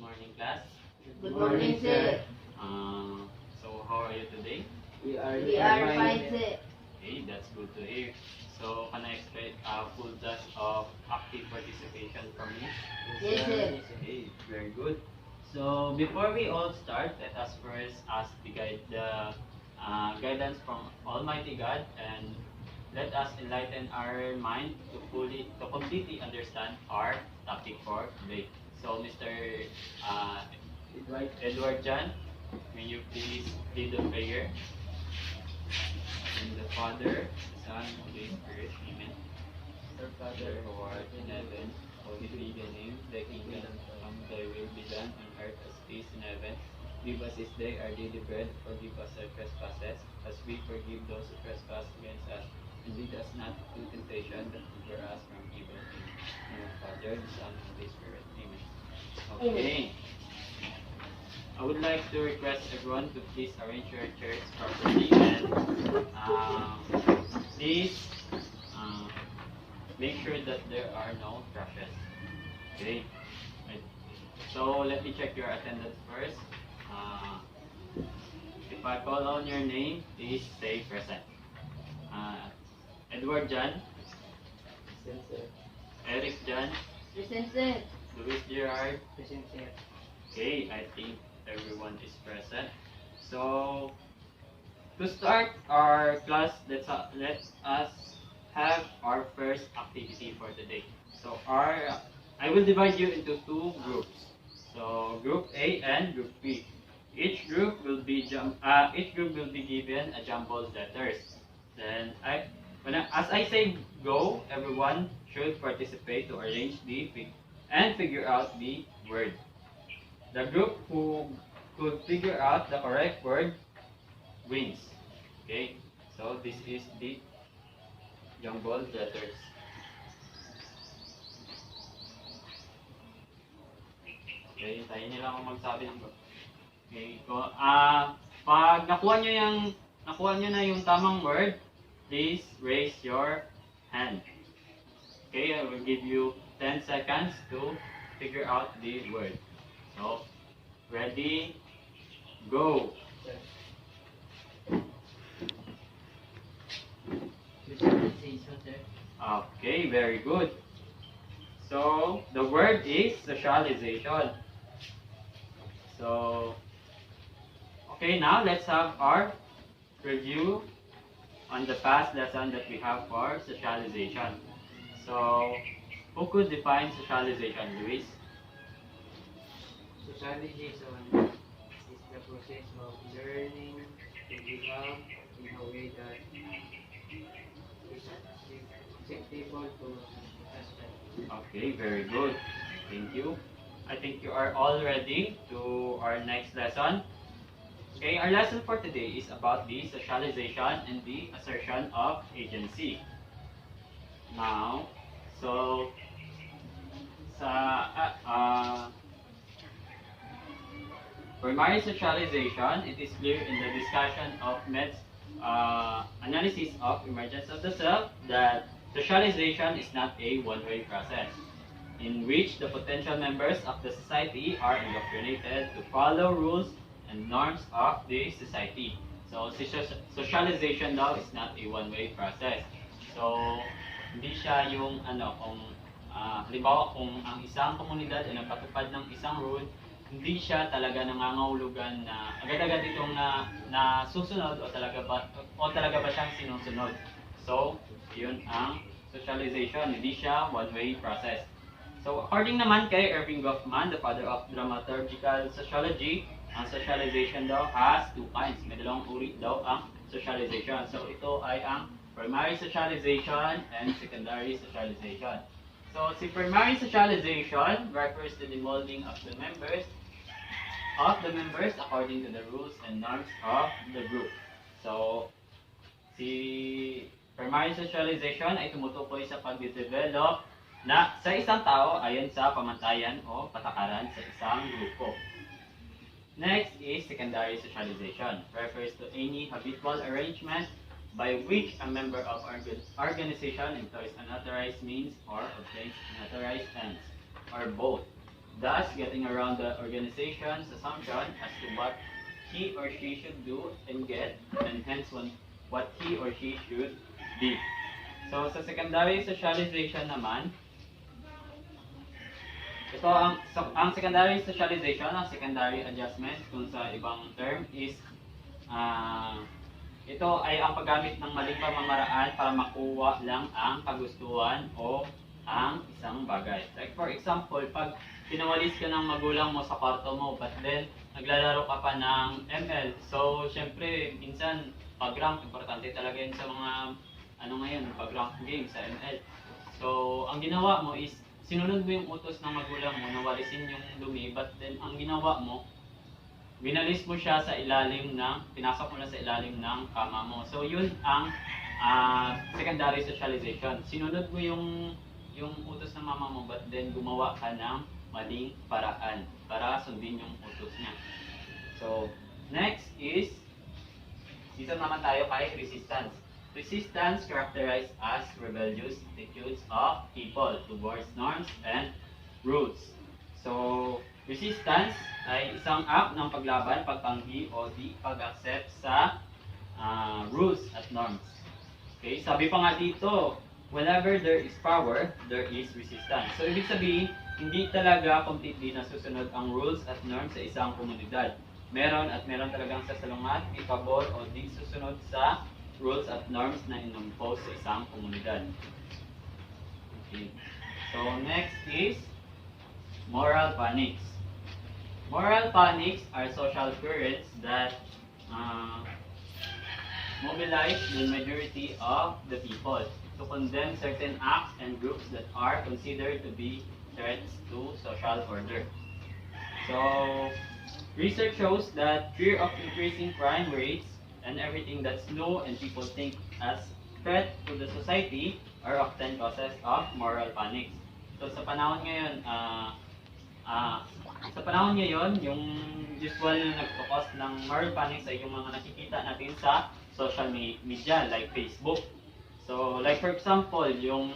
morning, class. Good morning, sir. So how are you today? We are fine, sir. Hey, that's good to hear. So can I expect a full dose of active participation from you? Yes, sir. Hey, very good. So before we all start, let us first ask the guidance from Almighty God, and let us enlighten our mind to completely understand our topic for today. So Mr. Uh, Edward John, may you please lead the prayer? In the Father, the Son, and the Holy Spirit. Amen. Our Father, who art in heaven, holy be thy name. Thy kingdom come, thy will be done on earth as it is in heaven. Give us this day our daily bread. Forgive us our trespasses, as we forgive those who trespass against us. And lead us not into temptation, but deliver us from evil. In the name of the Father, the Son, and the Holy Spirit. Amen. Okay. I would like to request everyone to please arrange your chairs properly, and please make sure that there are no crashes. Okay. Right. So let me check your attendance first. If I call on your name, please say present. Edward John, Present, sir. Eric John, Present, sir. Luis Gerard. Present, sir. Okay, I think everyone is present. So to start our class, let us have our first activity for today. So I will divide you into two groups. So group A and group B. Each group will be given a jumbled letters. Then as I say go, everyone should participate to arrange and figure out the word. The group who could figure out the correct word wins. Okay, so this is the jumbled letters. Okay, hintayin nila akong magsabi ng okay, pag nakuha nyo na yung tamang word, please raise your hand. Okay, I will give you 10 seconds to figure out the word. So, ready, go. Socialization, sir. Okay, very good. So, the word is socialization. So, okay, now let's have our review on the past lesson that we have for socialization. So, who could define socialization, Luis? Socialization is the process of learning to behave in a way that is acceptable to others. Okay, very good. Thank you. I think you are all ready to our next lesson. Okay, our lesson for today is about the socialization and the assertion of agency. Now, so primary socialization, it is clear in the discussion of Med's analysis of emergence of the self that socialization is not a one-way process in which the potential members of the society are indoctrinated to follow rules and norms of the society. So, socialization daw is not a one-way process. So, hindi siya yung halimbawa kung ang isang komunidad ay nagpatupad ng isang rule, hindi siya talaga nangangahulugan na agad-agad itong nasusunod o talaga ba siyang sinusunod. So, yun ang socialization, hindi siya one-way process. So, according naman kay Erving Goffman, the father of dramaturgical sociology, ang socialization daw has two kinds. May dalawang uri daw ang socialization. So, ito ay ang primary socialization and secondary socialization. So, si primary socialization refers to the molding of the members according to the rules and norms of the group. So, si primary socialization ay tumutukoy sa pag-develop na sa isang tao ayon sa pamantayan o patakaran sa isang grupo. Next is secondary socialization. Refers to any habitual arrangement by which a member of our organization employs unauthorized means or obtains unauthorized ends, or both. thus getting around the organization's assumption as to what he or she should do and get, and hence what he or she should be. So sa secondary socialization naman, ito ang secondary socialization, ang secondary adjustment kung sa ibang term is ito ay ang paggamit ng maling pamamaraan para makuha lang ang kagustuhan o ang isang bagay. Like for example, pag pinawalis ka ng magulang mo sa kwarto mo but then naglalaro ka pa ng ML. So syempre minsan pag-rank, importante talaga yun sa mga pag-rank game sa ML. So ang ginawa mo is sinunod mo yung utos ng magulang mo na walisin yung dumi, but then ang ginawa mo, binalis mo siya sa ilalim ng, pinasok mo na sa ilalim ng kama mo. So yun ang secondary socialization. Sinunod mo yung utos ng mama mo, but then gumawa ka ng maling paraan para sundin yung utos niya. So next is, dito naman tayo kay resistance. Resistance characterized as rebellious attitudes of people towards norms and rules. So, resistance ay isang act ng paglaban, pagtanggi o di pag-accept sa rules at norms. Okay, sabi pa nga dito, whenever there is power, there is resistance. So, ibig sabihin, hindi talaga completely nasusunod ang rules at norms sa isang komunidad. Meron talagang sasalungat, capable o di susunod sa rules at norms na inimpose sa isang komunidad. Okay. So next is moral panics. Moral panics are social currents that mobilize the majority of the people to condemn certain acts and groups that are considered to be threats to social order. So research shows that fear of increasing crime rates and everything that's new and people think as threat to the society are often causes of moral panics. So sa panahon ngayon, yung usual na nagpo-cause ng moral panics ay yung mga nakikita natin sa social media like Facebook. So like for example, yung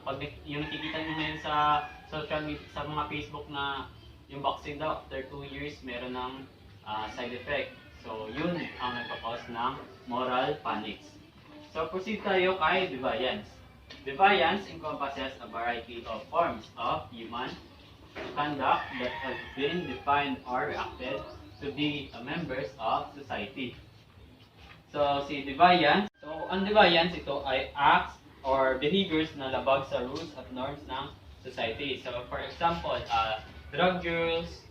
nakikita nyo ngayon sa social media, sa mga Facebook na yung vaccine daw after 2 years meron ng side effect. So, yun ang nagpa-cause ng moral panics. So, proceed tayo kay deviance. Deviance encompasses a variety of forms of human conduct that have been defined or reacted to be members of society. So, ang deviance ito ay acts or behaviors na labag sa rules at norms ng society. So, for example, drug use,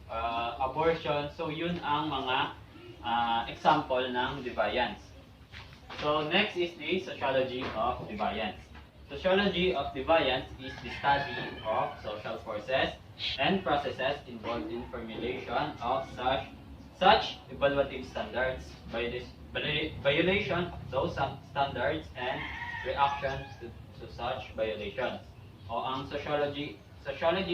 abortion, so yun ang mga example ng deviance. So next is the sociology of deviance. Sociology of deviance is the study of social forces and processes involved in formulation of such evaluative standards, violation of those standards, and reactions to such violations. O ang sociology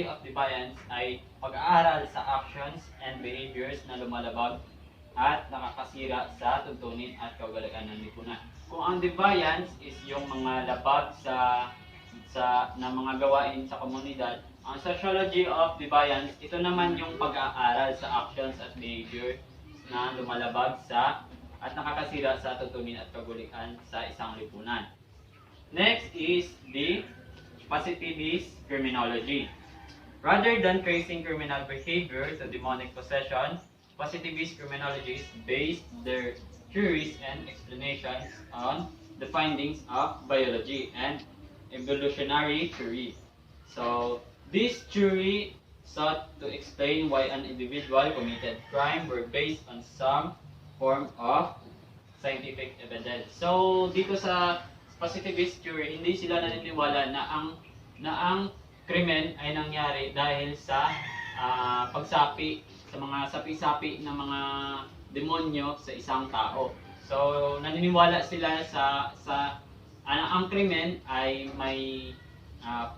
of deviance ay pag-aaral sa actions and behaviors na lumalabag at nakakasira sa tuntunin at kaugalian ng lipunan. Kung ang deviance is yung mga labag sa mga gawain sa komunidad, ang sociology of deviance, ito naman yung pag-aaral sa actions at behavior na lumalabag sa at nakakasira sa tuntunin at kaugalian sa isang lipunan. Next is the positivist criminology. Rather than tracing criminal behavior to demonic possession, positivist criminologists based their theories and explanations on the findings of biology and evolutionary theory. So, this theory sought to explain why an individual committed crime were based on some form of scientific evidence. So, dito sa positivist theory, hindi sila naniniwala na ang krimen ay nangyari dahil sa pagsapi sa mga sapi-sapi ng mga demonyo sa isang tao. So, naniniwala sila sa ang krimen ay may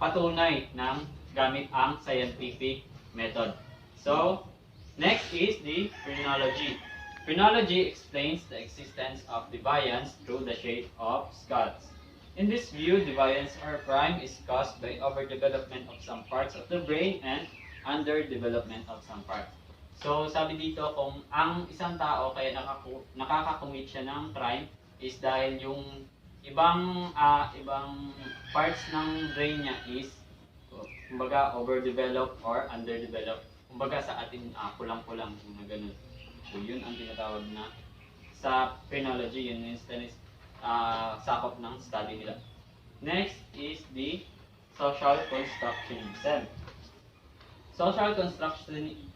patunay ng gamit ang scientific method. So, next is the phrenology. Phrenology explains the existence of deviance through the shape of skulls. In this view, deviance or crime is caused by overdevelopment of some parts of the brain and underdevelopment of some parts. So, sabi dito, kung ang isang tao kaya nakakakumit siya ng crime is dahil yung ibang parts ng brain niya is kumbaga overdeveloped or underdeveloped. Kumbaga sa atin kulang-kulang na ganun. So, yun ang tinatawag na sa phrenology, yun yung sakop ng study nila. Next is the social constructionism. Social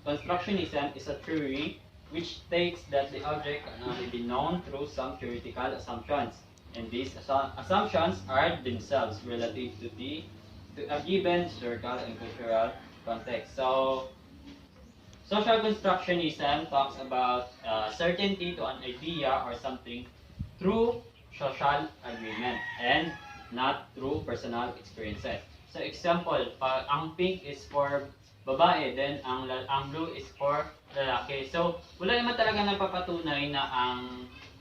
constructionism is a theory which states that the object can only be known through some theoretical assumptions, and these assumptions are themselves relative to a given historical and cultural context. So, social constructionism talks about certainty to an idea or something through social agreement and not through personal experiences. So, example, ang pink is for babae, then ang blue is for lalaki. So, wala naman talaga nagpapatunay na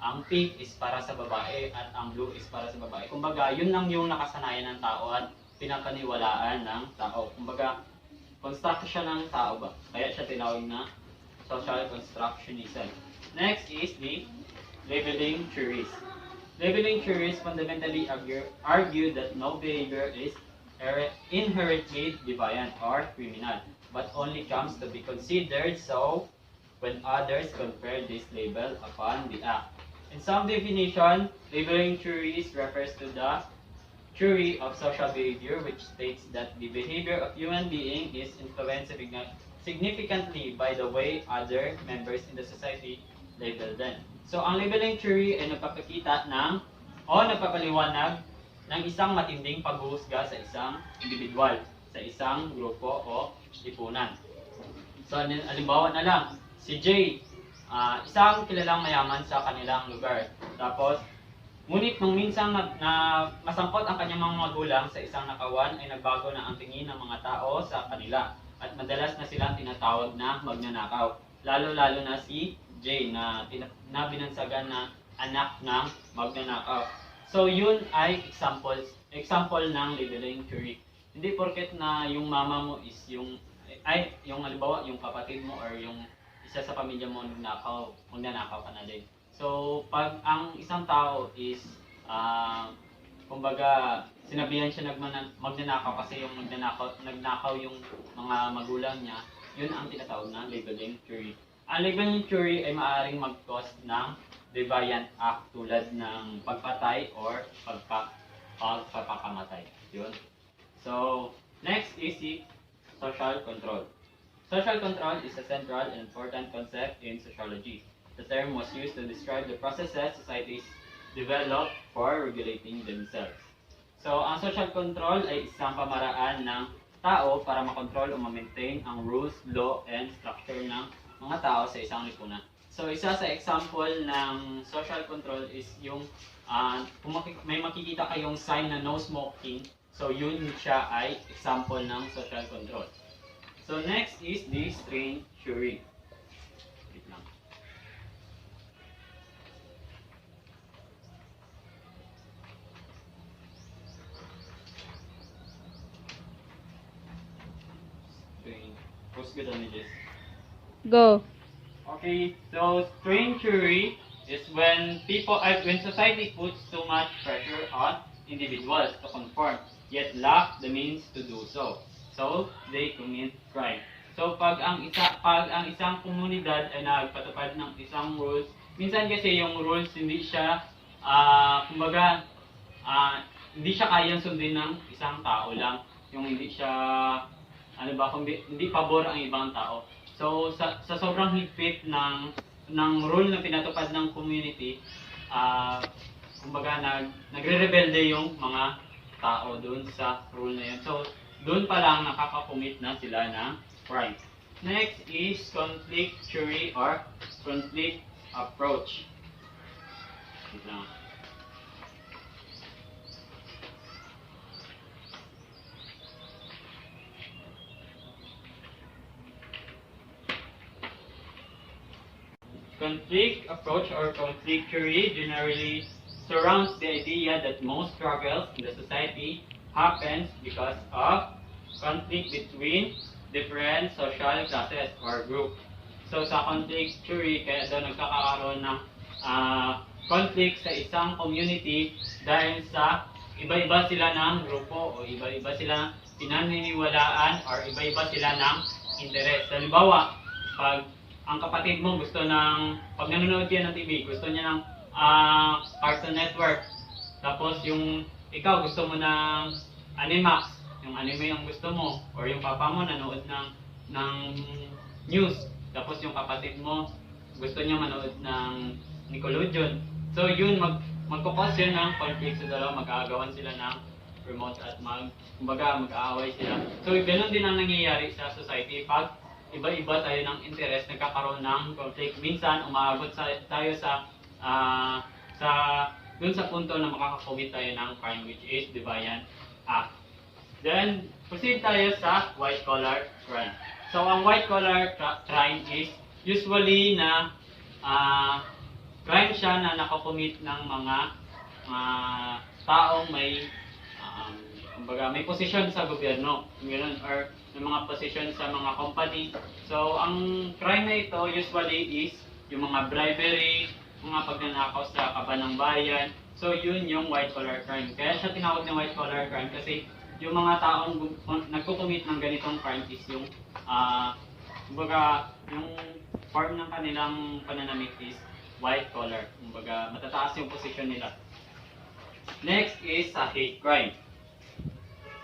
ang pink is para sa babae at ang blue is para sa babae. Kumbaga, yun lang yung nakasanayan ng tao at pinapaniwalaan ng tao. Kumbaga, construction ng tao ba? Kaya siya tinawag na social constructionism. Next is the labeling theories. Labeling theories fundamentally argue that no behavior is inherently deviant or criminal, but only comes to be considered so when others confer this label upon the act. In some definition, labeling theories refers to the theory of social behavior, which states that the behavior of human being is influenced significantly by the way other members in the society label them. So, ang labeling theory ay nagpapaliwanag ng isang matinding paghuhusga sa isang individual, sa isang grupo o lipunan. So, halimbawa na lang, si Jay, isang kilalang mayaman sa kanilang lugar. Tapos, ngunit nung minsan na masangkot ang kanyang mga magulang sa isang nakawan, ay nagbago na ang tingin ng mga tao sa kanila. At madalas na silang tinatawag na magnanakaw. Lalo-lalo na si Jay na binansagan na anak ng magnanakaw. So, yun ay example ng labeling theory. Hindi porket na yung mama mo is yung halimbawa, yung kapatid mo or yung isa sa pamilya mo magnanakaw ka na din. So, pag ang isang tao is, kumbaga, sinabihan siya magnanakaw kasi yung nagnakaw yung mga magulang niya, yun ang tinatawag na labeling theory. Ang labeling theory ay maaaring mag-cause ng deviant act tulad ng pagpatay or pagpapakamatay. Yun. So, next is the social control. Social control is a central and important concept in sociology. The term was used to describe the processes societies develop for regulating themselves. So, ang social control ay isang pamaraan ng tao para makontrol o ma-maintain ang rules, law, and structure ng mga tao sa isang lipunan. So, isa sa example ng social control is yung kung may makikita kayong sign na no smoking, so yun siya ay example ng social control. So, next is the strain theory. Wait lang. Strain. What's good images? Go. Okay, so strain theory is when society puts too much pressure on individuals to conform, yet lack the means to do so. So, they commit crime. So, pag ang isang komunidad ay nagpatupad ng isang rules, minsan kasi yung rules hindi siya, kumbaga, hindi siya kayang sundin ng isang tao lang. Yung hindi siya, hindi pabor ang ibang tao. So, sa sobrang higpit ng rule na pinatupad ng community, kumbaga nagre-rebelde yung mga tao doon sa rule na yun. So, doon pa lang nakaka-commit na sila ng crime. Next is conflict theory or conflict approach. Wait lang. Conflict approach or conflict theory generally surrounds the idea that most struggles in the society happens because of conflict between different social classes or group. So sa conflict theory, kaya daw nagkakaroon ng conflict sa isang community dahil sa iba-iba sila ng grupo o iba-iba sila ng pinaniniwalaan or iba-iba sila ng interes. Halimbawa, pag ang kapatid mo gusto pag nanonood yan ng TV, gusto niya ng Cartoon Network. Tapos yung ikaw gusto mo ng Animax, yung anime yung gusto mo, or yung papa mo nanood ng news. Tapos yung kapatid mo gusto niya manood ng Nickelodeon. So yun, magkukos yun ng conflict sa dalawa, mag-aagawan sila ng remote at mag-aaway sila. So ganun din ang nangyayari sa society pag iba-iba tayo ng interest, nagkakaroon ng conflict. Minsan umaabot tayo dun sa punto na makakakomit tayo ng crime, which is Dibayan Act. Then, proceed tayo sa white collar crime. So, ang white collar crime is usually na crime siya na nakakomit ng mga taong may may posisyon sa gobyerno, ganun, or may mga posisyon sa mga company. So, ang crime na ito usually is yung mga bribery, mga pagnanakaw sa kaban ng bayan. So, yun yung white collar crime. Kaya siya tinawag na white collar crime kasi yung mga taong nagko-commit ng ganitong crime is yung yung form ng kanilang pananamit is white collar. Kumbaga, matataas yung posisyon nila. Next is sa hate crime.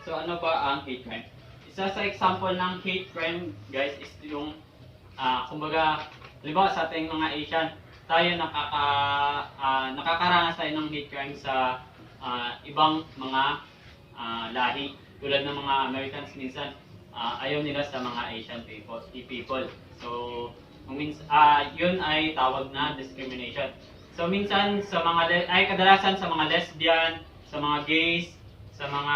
So, ano ba ang hate crime? Isa sa example ng hate crime, guys, is yung kumbaga, halimbawa sa ating mga Asian, tayo nakakaranas tayo ng hate crime sa ibang mga lahi. Tulad ng mga Americans, minsan ayaw nila sa mga Asian people. So, yun ay tawag na discrimination. So, minsan sa kadalasan sa mga lesbian, sa mga gays, sa mga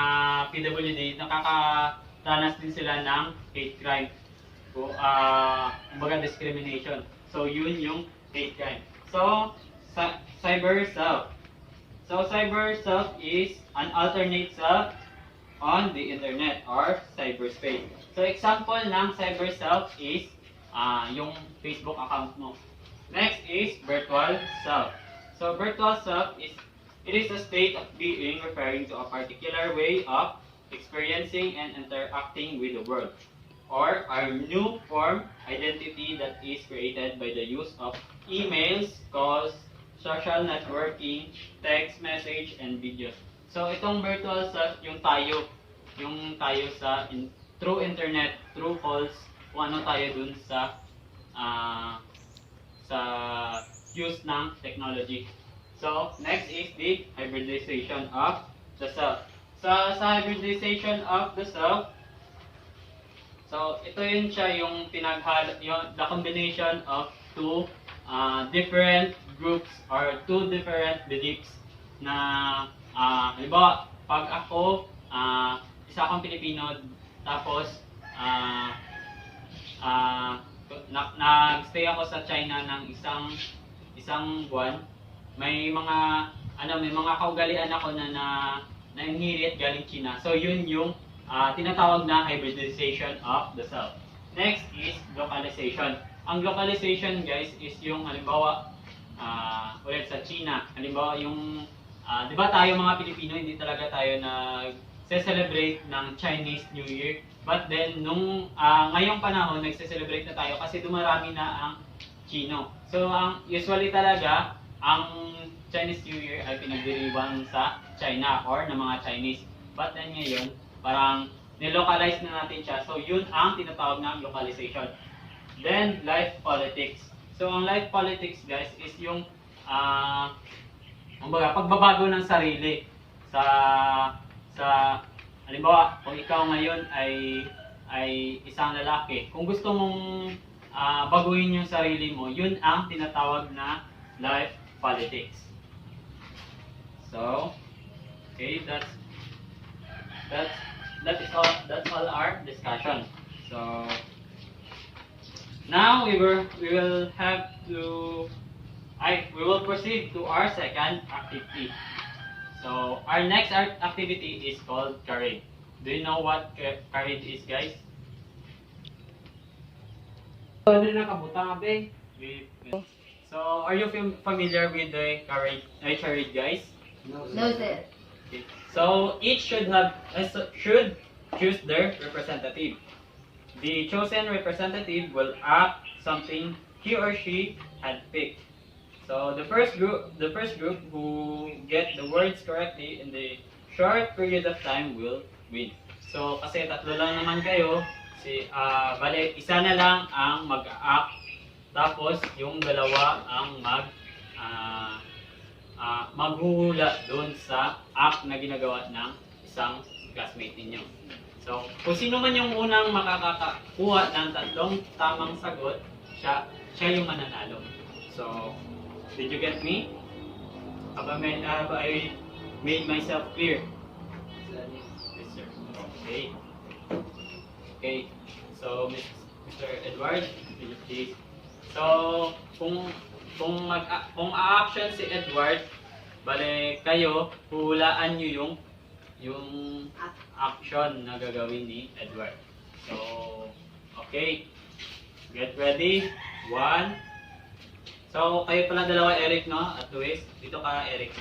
PWD, nakakaranas din sila ng hate crime. Kumbaga discrimination. So, yun yung hate crime. So, cyber self. So, cyber self is an alternate self on the internet or cyberspace. So, example ng cyber self is yung Facebook account mo. Next is virtual self. So, virtual self is a state of being referring to a particular way of experiencing and interacting with the world, or a new form identity that is created by the use of emails, calls, social networking, text message, and videos. So, itong virtual self, yung tayo through internet, through calls, kung ano tayo dun sa use ng technology. So, next is the hybridization of the self. So, sa hybridization of the self, so ito yun siya yung the combination of two different groups or two different beliefs na halimbawa, pag ako, isa akong Pilipino, tapos nag-stay ako sa China ng isang buwan, may mga kaugalian ako na inherit galing China. So yun yung tinatawag na hybridization of the self. Next is localization. Ang localization, guys, is yung halimbawa ulit sa China. Halimbawa yung 'di ba tayo mga Pilipino hindi talaga tayo nag-celebrate ng Chinese New Year. But then ngayong panahon nagse-celebrate na tayo kasi dumarami na ang Chino. So usually talaga ang Chinese New Year ay pinagdiriwang sa China or ng mga Chinese. But then ngayon, parang nilocalize na natin siya. So yun ang tinatawag na localization. Then, life politics. So ang life politics, guys, is yung pagbabago ng sarili sa halimbawa, kung ikaw ngayon ay isang lalaki, kung gusto mong baguhin yung sarili mo, yun ang tinatawag na life politics. So, okay, that's all our discussion. So now we will proceed to our second activity. So our next activity is called charade. Do you know what charade is, guys? Ano na kabutang abe? So, are you familiar with the charade, guys? No, sir. Okay. So, each should choose their representative. The chosen representative will act something he or she had picked. So, the first group who get the words correctly in the short period of time will win. So, kasi tatlo lang naman kayo, bale, isa na lang ang mag-act, tapos yung dalawa ang maghuhula doon sa act na ginagawa ng isang classmate ninyo. So, kung sino man yung unang makakakuha ng tatlong tamang sagot, siya yung mananalo. So, did you get me? Have I made myself clear? Yes, sir. Okay. Okay. So, Mr. Edward, will you please? So, kung a-action si Edward, bale kayo, hulaan nyo yung action na gagawin ni Edward. So, okay. Get ready. 1. So, kayo pala dalawa, Eric, no? At Luis. Dito ka, Eric.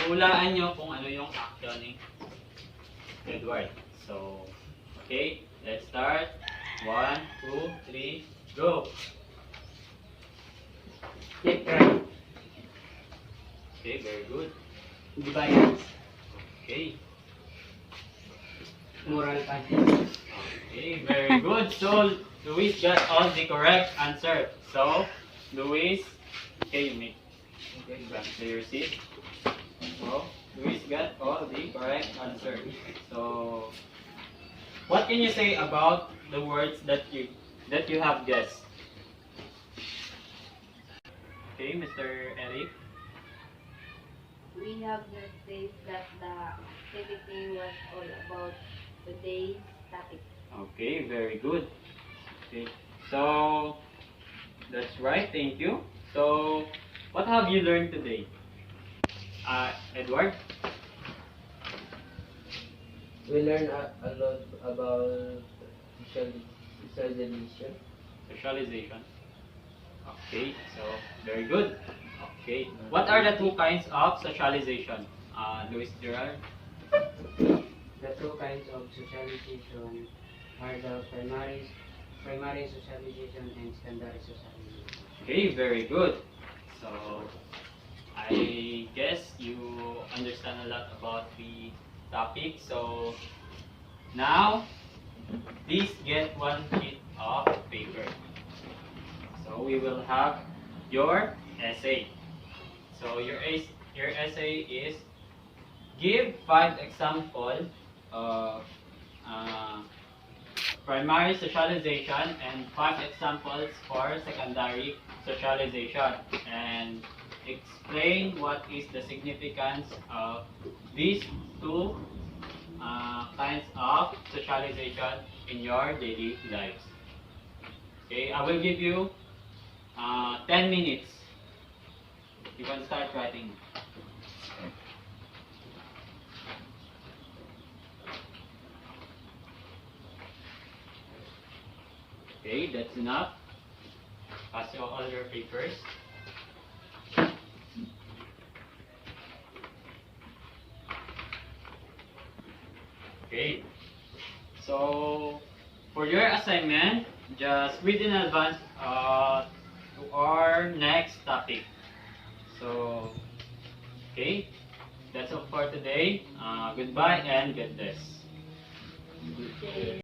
Hulaan nyo kung ano yung action ni Edward. So, okay. Let's start. 1, 2, 3, go! Take right. Okay, very good. Defiance. Okay. Moral punishment. Okay, very good. So, Luis got all the correct answer. So, Luis, okay, you make back to your seat. So, Luis got all the correct answer. So, what can you say about the words that you have guessed? Okay, Mr. Eric. We have just said that the activity was all about today's topic. Okay, very good. Okay, so that's right. Thank you. So, what have you learned today, Edward? We learn a lot about socialization. Socialization. Okay, so very good. Okay, what are the two kinds of socialization, Luis Gerald? The two kinds of socialization are the primary socialization and secondary socialization. Okay, very good. So, I guess you understand a lot about the topic. So, now, please get one sheet of paper. So, we will have your essay. So, your essay is give 5 examples of primary socialization and 5 examples for secondary socialization, and explain what is the significance of these two kinds of socialization in your daily lives. Okay, I will give you 10 minutes. You can start writing. Okay, that's enough. Pass all your papers. Okay. So, for your assignment, just read in advance to our next topic. So, okay, that's all for today. Goodbye and God bless. Okay.